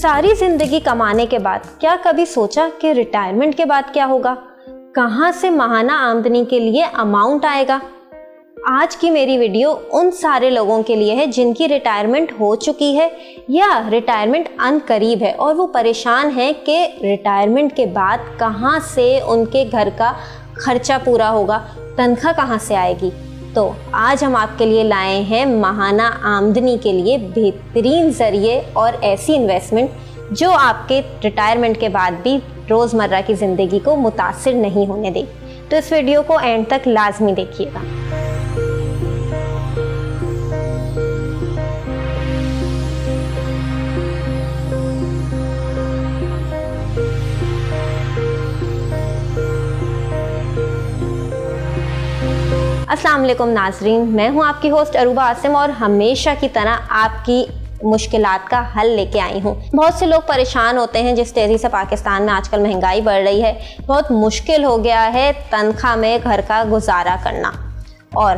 सारी जिंदगी कमाने के बाद क्या कभी सोचा कि रिटायरमेंट के बाद क्या होगा? कहाँ से माहाना आमदनी के लिए अमाउंट आएगा? आज की मेरी वीडियो उन सारे लोगों के लिए है जिनकी रिटायरमेंट हो चुकी है या रिटायरमेंट अनकरीब है और वो परेशान हैं कि रिटायरमेंट के बाद कहाँ से उनके घर का खर्चा पूरा होगा, तनख्वाह कहाँ से आएगी। तो आज हम आपके लिए लाए हैं माहाना आमदनी के लिए बेहतरीन ज़रिए और ऐसी इन्वेस्टमेंट जो आपके रिटायरमेंट के बाद भी रोज़मर्रा की ज़िंदगी को मुतासिर नहीं होने देगी। तो इस वीडियो को एंड तक लाजमी देखिएगा। अस्सलाम वालेकुम नाजरीन, मैं हूं आपकी होस्ट अरूबा आसिम और हमेशा की तरह आपकी मुश्किलात का हल लेके आई हूं। बहुत से लोग परेशान होते हैं जिस तेज़ी से पाकिस्तान में आजकल महंगाई बढ़ रही है। बहुत मुश्किल हो गया है तनख्वाह में घर का गुजारा करना, और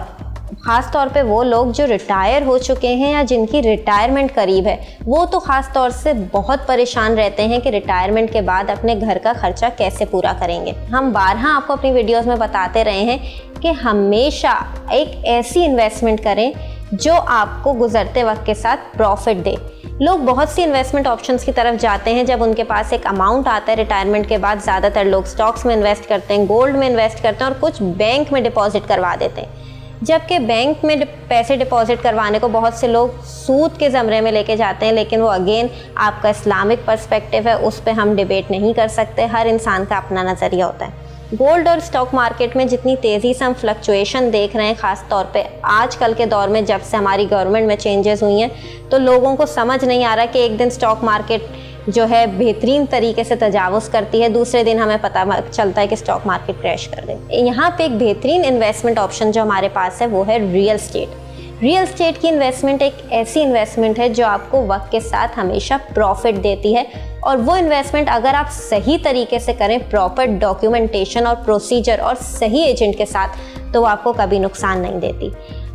ख़ास तौर पे वो लोग जो रिटायर हो चुके हैं या जिनकी रिटायरमेंट करीब है, वो तो ख़ास तौर से बहुत परेशान रहते हैं कि रिटायरमेंट के बाद अपने घर का खर्चा कैसे पूरा करेंगे। हम बारहा आपको अपनी वीडियोस में बताते रहे हैं कि हमेशा एक ऐसी इन्वेस्टमेंट करें जो आपको गुजरते वक्त के साथ प्रॉफिट दे। लोग बहुत सी इन्वेस्टमेंट ऑप्शंस की तरफ जाते हैं जब उनके पास एक अमाउंट आता है रिटायरमेंट के बाद। ज़्यादातर लोग स्टॉक्स में इन्वेस्ट करते हैं, गोल्ड में इन्वेस्ट करते हैं और कुछ बैंक में डिपॉजिट करवा देते हैं। जबकि बैंक में पैसे डिपॉजिट करवाने को बहुत से लोग सूद के ज़मरे में लेके जाते हैं, लेकिन वो अगेन आपका इस्लामिक पर्सपेक्टिव है, उस पे हम डिबेट नहीं कर सकते। हर इंसान का अपना नज़रिया होता है। गोल्ड और स्टॉक मार्केट में जितनी तेज़ी से हम फ्लक्चुएशन देख रहे हैं, ख़ास तौर पे आजकल के दौर में जब से हमारी गवर्नमेंट में चेंजेस हुई हैं, तो लोगों को समझ नहीं आ रहा कि एक दिन स्टॉक मार्केट जो है बेहतरीन तरीके से तजावुज़ करती है, दूसरे दिन हमें पता चलता है कि स्टॉक मार्केट क्रैश कर दे। यहाँ पे एक बेहतरीन इन्वेस्टमेंट ऑप्शन जो हमारे पास है वो है रियल स्टेट। रियल स्टेट की इन्वेस्टमेंट एक ऐसी इन्वेस्टमेंट है जो आपको वक्त के साथ हमेशा प्रॉफिट देती है, और वो इन्वेस्टमेंट अगर आप सही तरीके से करें, प्रॉपर डॉक्यूमेंटेशन और प्रोसीजर और सही एजेंट के साथ, तो वो आपको कभी नुकसान नहीं देती।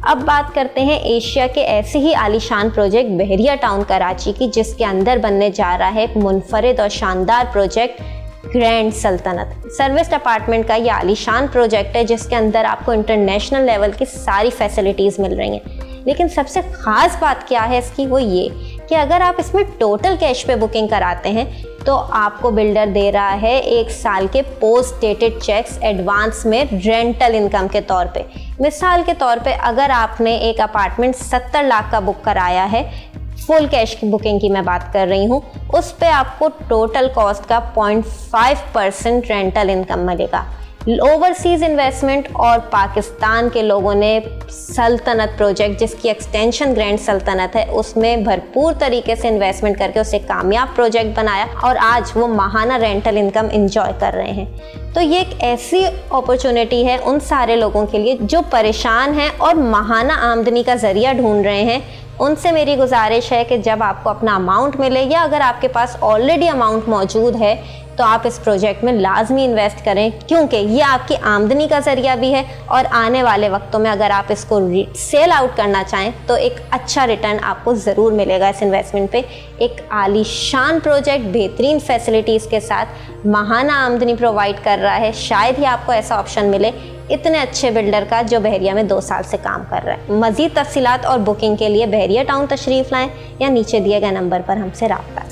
अब बात करते हैं एशिया के ऐसे ही आलीशान प्रोजेक्ट बहरिया टाउन कराची की, जिसके अंदर बनने जा रहा है एक मुनफरिद और शानदार प्रोजेक्ट ग्रैंड सल्तनत। सर्विस्ड अपार्टमेंट का ये आलीशान प्रोजेक्ट है जिसके अंदर आपको इंटरनेशनल लेवल की सारी फैसिलिटीज़ मिल रही हैं। लेकिन सबसे ख़ास बात क्या है इसकी, वो ये कि अगर आप इसमें टोटल कैश पे बुकिंग कराते हैं तो आपको बिल्डर दे रहा है 1 साल के पोस्ट डेटेड चेक्स एडवांस में रेंटल इनकम के तौर पे। मिसाल के तौर पे अगर आपने एक अपार्टमेंट 70 लाख का बुक कराया है, फुल कैश की बुकिंग की मैं बात कर रही हूँ, उस पे आपको टोटल कॉस्ट का 0.5% रेंटल इनकम मिलेगा। ओवरसीज़ इन्वेस्टमेंट और पाकिस्तान के लोगों ने सल्तनत प्रोजेक्ट, जिसकी एक्सटेंशन ग्रैंड सल्तनत है, उसमें भरपूर तरीके से इन्वेस्टमेंट करके उसे कामयाब प्रोजेक्ट बनाया और आज वो माहाना रेंटल इनकम एंजॉय कर रहे हैं। तो ये एक ऐसी अपॉर्चुनिटी है उन सारे लोगों के लिए जो परेशान हैं और माहाना आमदनी का ज़रिया ढूंढ रहे हैं। उनसे मेरी गुजारिश है कि जब आपको अपना अमाउंट मिले या अगर आपके पास ऑलरेडी अमाउंट मौजूद है तो आप इस प्रोजेक्ट में लाजमी इन्वेस्ट करें, क्योंकि ये आपकी आमदनी का ज़रिया भी है और आने वाले वक्तों में अगर आप इसको सेल आउट करना चाहें तो एक अच्छा रिटर्न आपको ज़रूर मिलेगा इस इन्वेस्टमेंट पे। एक आलीशान प्रोजेक्ट बेहतरीन फैसिलिटीज़ के साथ माहाना आमदनी प्रोवाइड कर रहा है। शायद ही आपको ऐसा ऑप्शन मिले इतने अच्छे बिल्डर का जो बहरिया में 2 साल से काम कर रहा है। मज़ीद तफसीलात और बुकिंग के लिए बहरिया टाउन तशरीफ़ लाएँ या नीचे दिए गए नंबर पर हमसे रब्ता